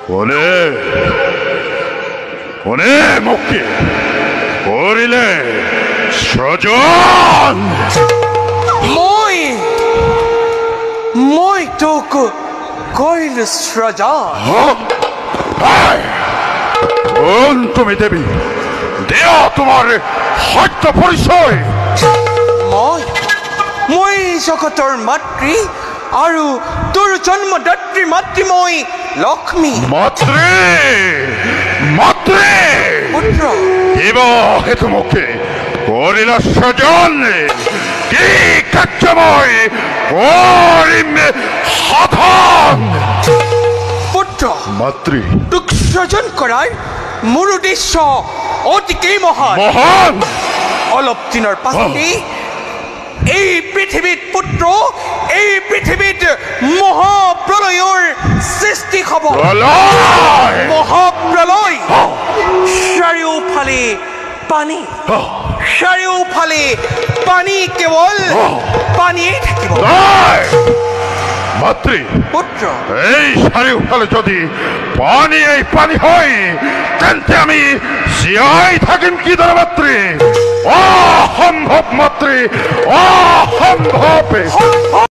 কোনে কোনে মুক্তি করিলে সজন মই তোক কইল সজন কোন তুমি দেবী দেয়া তোমার সত্য পরিচয় মই জগতৰ মাতৃ আৰু তোৰ জন্মদাত্ৰী মাতৃ মই লক্ষ্মী মাতৃ মাতৃ পুত্ৰ দেব হেতু মুখে কৰিল সজন কি কাৰ্যময় কৰিম সাধন পুত্ৰ মাতৃ তোক সৃজন কৰাৰ মোৰ উদ্দেশ্য অতিকেই মহান মহান অলপ দিনৰ পাছতে এই পৃথিৱীত পুত্ৰ এই পৃথিৱীত মহাপ্ৰলয়ৰ সৃষ্টি হ'ব মহাপ্ৰলয় চাৰিওফালে পানী চাৰিওফালে পানী কেৱল পানীয়ে থাকিব মাতৃ পুত্ৰ এই চাৰিওফালে যদি পানী হয় তেন্তে আমি জীয়াই থাকিম কিদৰে মাতৃ অসম্ভৱ মাতৃ অসম্ভৱ